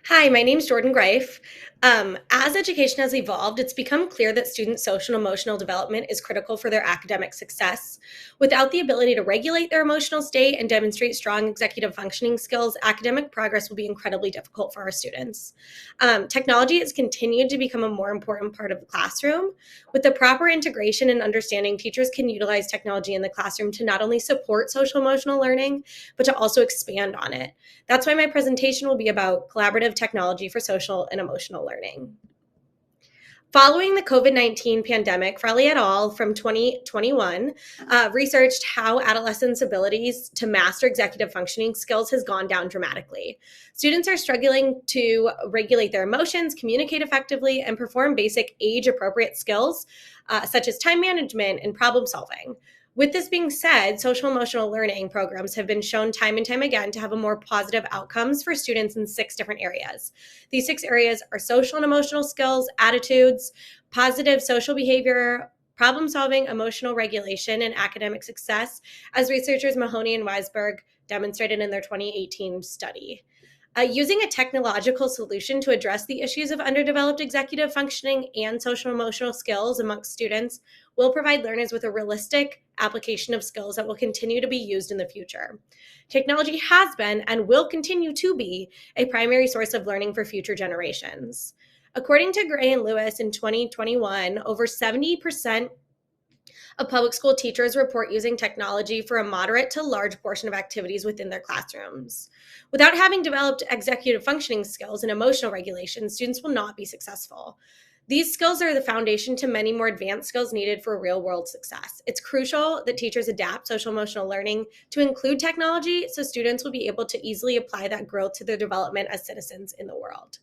Hi, my name's Jordan Greif. As education has evolved, it's become clear that students' social and emotional development is critical for their academic success. Without the ability to regulate their emotional state and demonstrate strong executive functioning skills, academic progress will be incredibly difficult for our students. Technology has continued to become a more important part of the classroom. With the proper integration and understanding, teachers can utilize technology in the classroom to not only support social emotional learning, but to also expand on it. That's why my presentation will be about collaborative technology for social and emotional learning. Following the COVID-19 pandemic, Frelly et al. From 2021 researched how adolescents' abilities to master executive functioning skills has gone down dramatically. Students are struggling to regulate their emotions, communicate effectively, and perform basic age-appropriate skills such as time management and problem solving. With this being said, social emotional learning programs have been shown time and time again to have a more positive outcomes for students in 6 different areas. These 6 areas are social and emotional skills, attitudes, positive social behavior, problem solving, emotional regulation, and academic success, as researchers Mahoney and Weisberg demonstrated in their 2018 study. Using a technological solution to address the issues of underdeveloped executive functioning and social emotional skills amongst students will provide learners with a realistic application of skills that will continue to be used in the future. Technology has been and will continue to be a primary source of learning for future generations. According to Gray and Lewis in 2021, over 70% of public school teachers report using technology for a moderate to large portion of activities within their classrooms. Without having developed executive functioning skills and emotional regulation, students will not be successful. These skills are the foundation to many more advanced skills needed for real world success. It's crucial that teachers adapt social emotional learning to include technology so students will be able to easily apply that growth to their development as citizens in the world.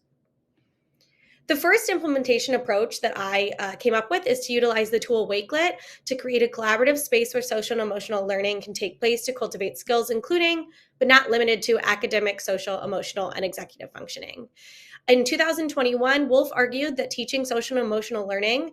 The first implementation approach that I came up with is to utilize the tool Wakelet to create a collaborative space where social and emotional learning can take place to cultivate skills, including, but not limited to, academic, social, emotional, and executive functioning. In 2021, Wolf argued that teaching social and emotional learning,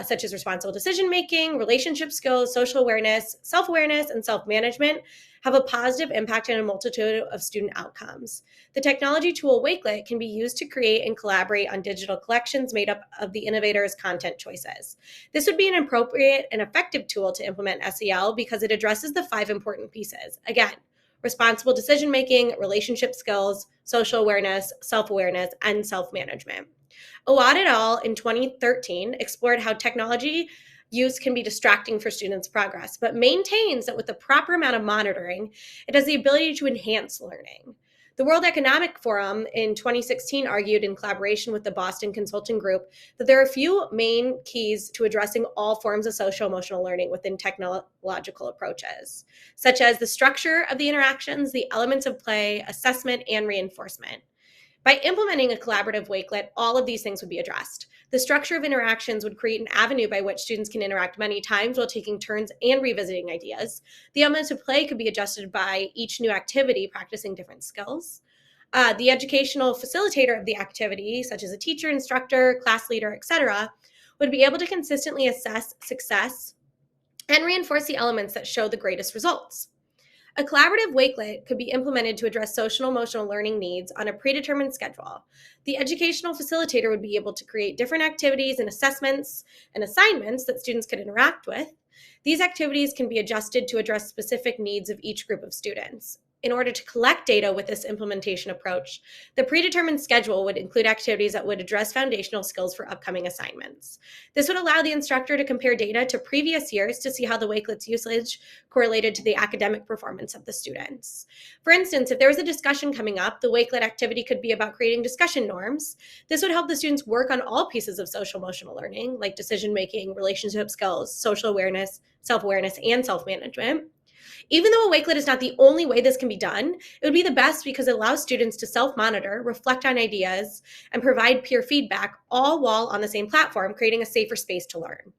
such as responsible decision making, relationship skills, social awareness, self awareness, and self management, have a positive impact on a multitude of student outcomes. The technology tool Wakelet can be used to create and collaborate on digital collections made up of the innovator's content choices. This would be an appropriate and effective tool to implement SEL because it addresses the 5 important pieces. Again, responsible decision making, relationship skills, social awareness, self awareness, and self management. Awad et al. In 2013 explored how technology use can be distracting for students' progress, but maintains that with the proper amount of monitoring, it has the ability to enhance learning. The World Economic Forum in 2016 argued, in collaboration with the Boston Consulting Group, that there are a few main keys to addressing all forms of social emotional learning within technological approaches, such as the structure of the interactions, the elements of play, assessment, and reinforcement. By implementing a collaborative Wakelet, all of these things would be addressed. The structure of interactions would create an avenue by which students can interact many times while taking turns and revisiting ideas. The elements of play could be adjusted by each new activity, practicing different skills. The educational facilitator of the activity, such as a teacher, instructor, class leader, etc., would be able to consistently assess success and reinforce the elements that show the greatest results. A collaborative Wakelet could be implemented to address social emotional learning needs on a predetermined schedule. The educational facilitator would be able to create different activities and assessments and assignments that students could interact with. These activities can be adjusted to address specific needs of each group of students. In order to collect data with this implementation approach, the predetermined schedule would include activities that would address foundational skills for upcoming assignments. This would allow the instructor to compare data to previous years to see how the Wakelet's usage correlated to the academic performance of the students. For instance, if there was a discussion coming up, the Wakelet activity could be about creating discussion norms. This would help the students work on all pieces of social emotional learning, like decision making, relationship skills, social awareness, self-awareness, and self-management. Even though a Wakelet is not the only way this can be done, it would be the best because it allows students to self-monitor, reflect on ideas, and provide peer feedback, all while on the same platform, creating a safer space to learn.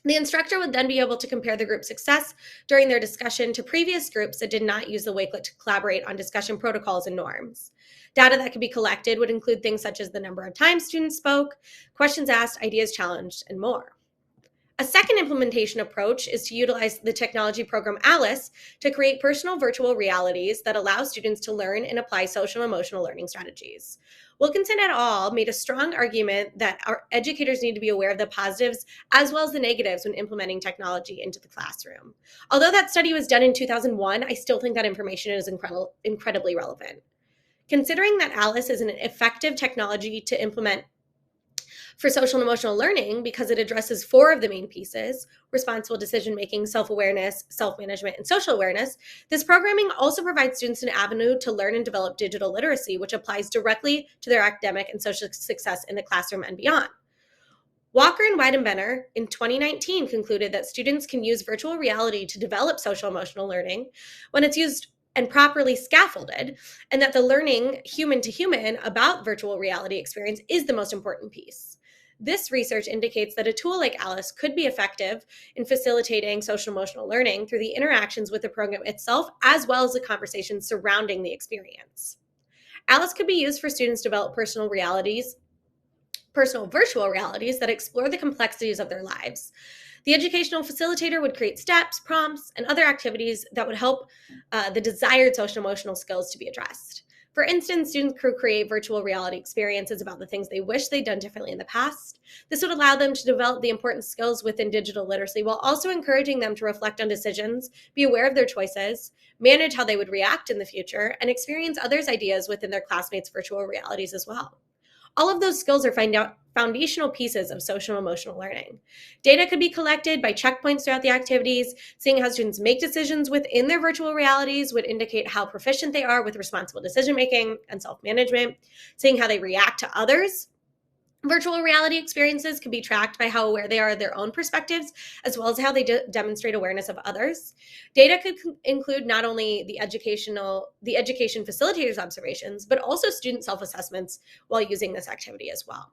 The instructor would then be able to compare the group's success during their discussion to previous groups that did not use the Wakelet to collaborate on discussion protocols and norms. Data that could be collected would include things such as the number of times students spoke, questions asked, ideas challenged, and more. A second implementation approach is to utilize the technology program ALICE to create personal virtual realities that allow students to learn and apply social and emotional learning strategies. Wilkinson et al. Made a strong argument that our educators need to be aware of the positives as well as the negatives when implementing technology into the classroom. Although that study was done in 2001, I still think that information is incredibly relevant. Considering that ALICE is an effective technology to implement for social and emotional learning because it addresses four of the main pieces: responsible decision making, self awareness, self management, and social awareness. This programming also provides students an avenue to learn and develop digital literacy, which applies directly to their academic and social success in the classroom and beyond. Walker and Weidenbender in 2019 concluded that students can use virtual reality to develop social emotional learning when it's used and properly scaffolded, and that the learning human to human about virtual reality experience is the most important piece. This research indicates that a tool like ALICE could be effective in facilitating social emotional learning through the interactions with the program itself, as well as the conversations surrounding the experience. ALICE could be used for students to develop personal virtual realities that explore the complexities of their lives. The educational facilitator would create steps, prompts, and other activities that would help the desired social emotional skills to be addressed. For instance, students could create virtual reality experiences about the things they wish they'd done differently in the past. This would allow them to develop the important skills within digital literacy while also encouraging them to reflect on decisions, be aware of their choices, manage how they would react in the future, and experience others' ideas within their classmates' virtual realities as well. All of those skills are foundational pieces of social emotional learning. Data could be collected by checkpoints throughout the activities. Seeing how students make decisions within their virtual realities would indicate how proficient they are with responsible decision making and self-management. Seeing how they react to others' virtual reality experiences can be tracked by how aware they are of their own perspectives, as well as how they demonstrate awareness of others. Data could include not only the education facilitator's observations, but also student self-assessments while using this activity as well.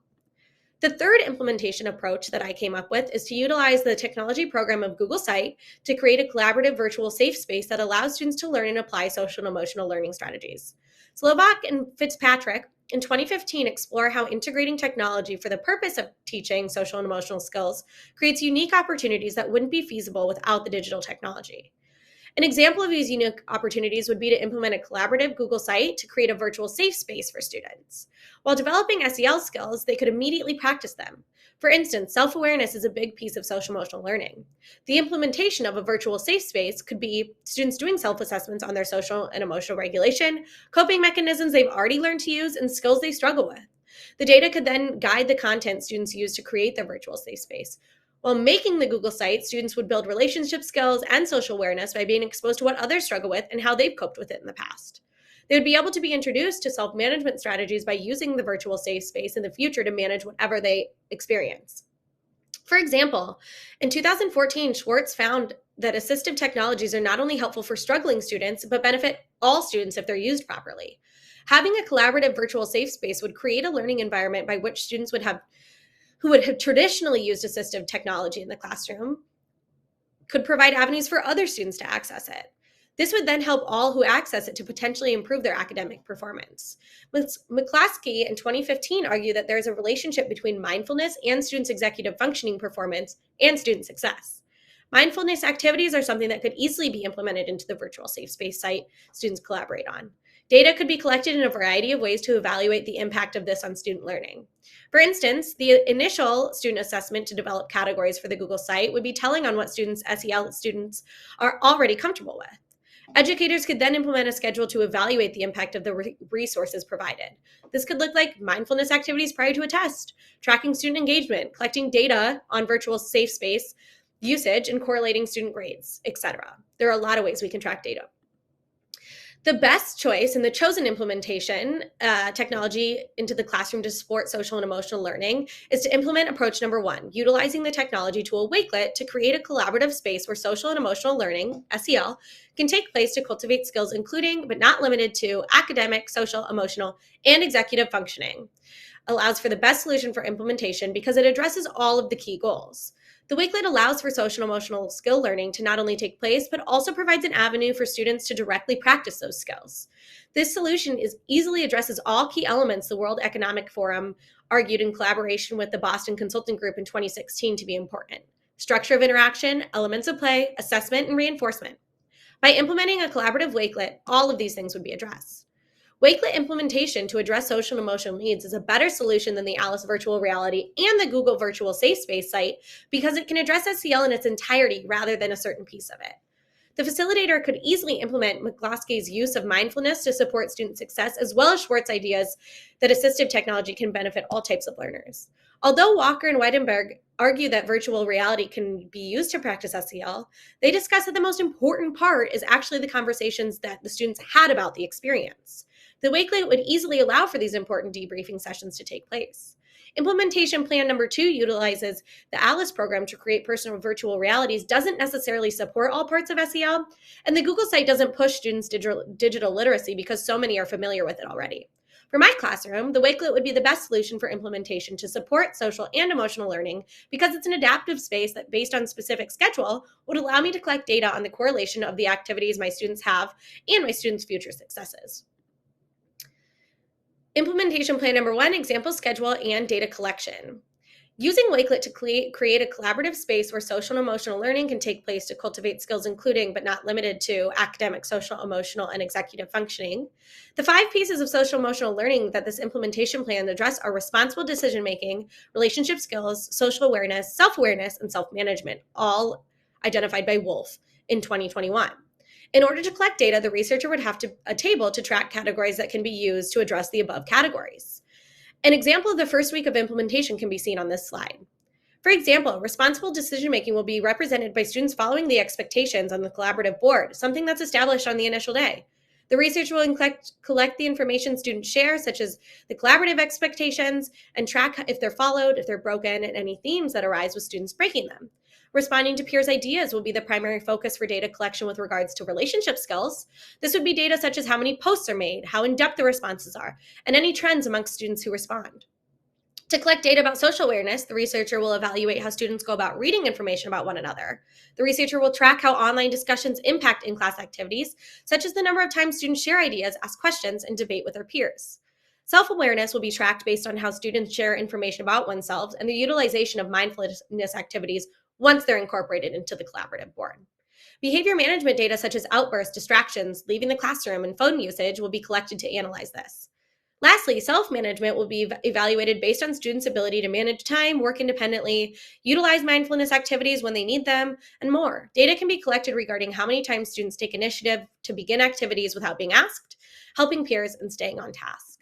The third implementation approach that I came up with is to utilize the technology program of Google Site to create a collaborative virtual safe space that allows students to learn and apply social and emotional learning strategies. Slovak and Fitzpatrick in 2015 explore how integrating technology for the purpose of teaching social and emotional skills creates unique opportunities that wouldn't be feasible without the digital technology. An example of these unique opportunities would be to implement a collaborative Google Site to create a virtual safe space for students. While developing SEL skills, they could immediately practice them. For instance, self-awareness is a big piece of social emotional learning. The implementation of a virtual safe space could be students doing self-assessments on their social and emotional regulation, coping mechanisms they've already learned to use, and skills they struggle with. The data could then guide the content students use to create their virtual safe space. While making the Google Site, students would build relationship skills and social awareness by being exposed to what others struggle with and how they've coped with it in the past. They would be able to be introduced to self-management strategies by using the virtual safe space in the future to manage whatever they experience. For example, in 2014, Schwartz found that assistive technologies are not only helpful for struggling students, but benefit all students if they're used properly. Having a collaborative virtual safe space would create a learning environment by which students who would have traditionally used assistive technology in the classroom could provide avenues for other students to access it. This would then help all who access it to potentially improve their academic performance. McClaskey in 2015 argued that there is a relationship between mindfulness and students' executive functioning performance and student success. Mindfulness activities are something that could easily be implemented into the virtual safe space site students collaborate on. Data could be collected in a variety of ways to evaluate the impact of this on student learning. For instance, the initial student assessment to develop categories for the Google site would be telling on what SEL students are already comfortable with. Educators could then implement a schedule to evaluate the impact of the resources provided. This could look like mindfulness activities prior to a test, tracking student engagement, collecting data on virtual safe space usage, and correlating student grades, etc. There are a lot of ways we can track data. The best choice and the chosen implementation technology into the classroom to support social and emotional learning is to implement approach number one, utilizing the technology tool Wakelet to create a collaborative space where social and emotional learning, SEL, can take place to cultivate skills including, but not limited to, academic, social, emotional, and executive functioning. Allows for the best solution for implementation because it addresses all of the key goals. The Wakelet allows for social and emotional skill learning to not only take place, but also provides an avenue for students to directly practice those skills. This solution easily addresses all key elements the World Economic Forum argued in collaboration with the Boston Consulting Group in 2016 to be important. structure of interaction, elements of play, assessment, and reinforcement. By implementing a collaborative Wakelet, all of these things would be addressed. Wakelet implementation to address social and emotional needs is a better solution than the Alice Virtual Reality and the Google Virtual Safe Space site because it can address SEL in its entirety rather than a certain piece of it. The facilitator could easily implement McCloskey's use of mindfulness to support student success, as well as Schwartz's ideas that assistive technology can benefit all types of learners. Although Walker and Weidenberg argue that virtual reality can be used to practice SEL, they discuss that the most important part is actually the conversations that the students had about the experience. The Wakelet would easily allow for these important debriefing sessions to take place. Implementation plan number 2 utilizes the ALICE program to create personal virtual realities, doesn't necessarily support all parts of SEL, and the Google site doesn't push students' digital literacy because so many are familiar with it already. For my classroom, the Wakelet would be the best solution for implementation to support social and emotional learning because it's an adaptive space that, based on specific schedule, would allow me to collect data on the correlation of the activities my students have and my students' future successes. Implementation plan number 1, example schedule and data collection. Using Wakelet to create a collaborative space where social and emotional learning can take place to cultivate skills including, but not limited to, academic, social, emotional, and executive functioning. The 5 pieces of social emotional learning that this implementation plan address are responsible decision-making, relationship skills, social awareness, self-awareness, and self-management, all identified by Wolf in 2021. In order to collect data, the researcher would have a table to track categories that can be used to address the above categories. An example of the first week of implementation can be seen on this slide. For example, responsible decision-making will be represented by students following the expectations on the collaborative board, something that's established on the initial day. The research will collect the information students share, such as the collaborative expectations, and track if they're followed, if they're broken, and any themes that arise with students breaking them. Responding to peers' ideas will be the primary focus for data collection with regards to relationship skills. This would be data such as how many posts are made, how in-depth the responses are, and any trends amongst students who respond. To collect data about social awareness, the researcher will evaluate how students go about reading information about one another. The researcher will track how online discussions impact in-class activities, such as the number of times students share ideas, ask questions, and debate with their peers. Self-awareness will be tracked based on how students share information about oneself and the utilization of mindfulness activities once they're incorporated into the collaborative board. Behavior management data such as outbursts, distractions, leaving the classroom, and phone usage will be collected to analyze this. Lastly, self-management will be evaluated based on students' ability to manage time, work independently, utilize mindfulness activities when they need them, and more. Data can be collected regarding how many times students take initiative to begin activities without being asked, helping peers, and staying on task.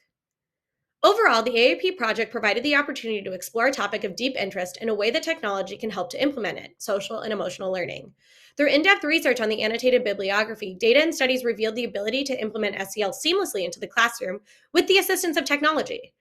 Overall, the AIP project provided the opportunity to explore a topic of deep interest in a way that technology can help to implement it, social and emotional learning. Through in-depth research on the annotated bibliography, data and studies revealed the ability to implement SEL seamlessly into the classroom with the assistance of technology.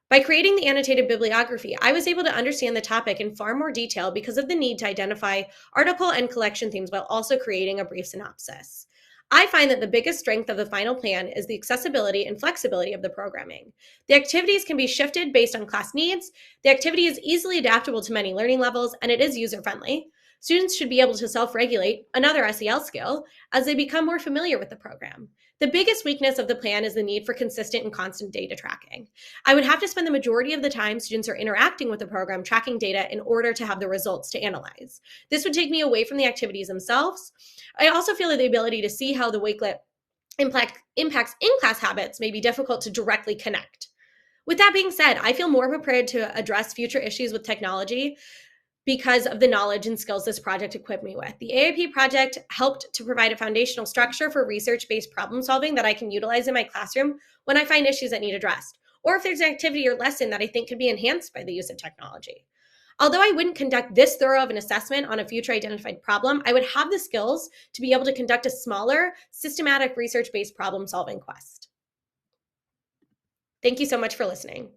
By creating the annotated bibliography, I was able to understand the topic in far more detail because of the need to identify article and collection themes while also creating a brief synopsis. I find that the biggest strength of the final plan is the accessibility and flexibility of the programming. The activities can be shifted based on class needs, the activity is easily adaptable to many learning levels, and it is user-friendly. Students should be able to self-regulate, another SEL skill, as they become more familiar with the program. The biggest weakness of the plan is the need for consistent and constant data tracking. I would have to spend the majority of the time students are interacting with the program tracking data in order to have the results to analyze. This would take me away from the activities themselves. I also feel that the ability to see how the Wakelet impacts in-class habits may be difficult to directly connect. With that being said, I feel more prepared to address future issues with technology because of the knowledge and skills this project equipped me with. The AIP project helped to provide a foundational structure for research-based problem solving that I can utilize in my classroom when I find issues that need addressed, or if there's an activity or lesson that I think could be enhanced by the use of technology. Although I wouldn't conduct this thorough of an assessment on a future identified problem, I would have the skills to be able to conduct a smaller, systematic research-based problem solving quest. Thank you so much for listening.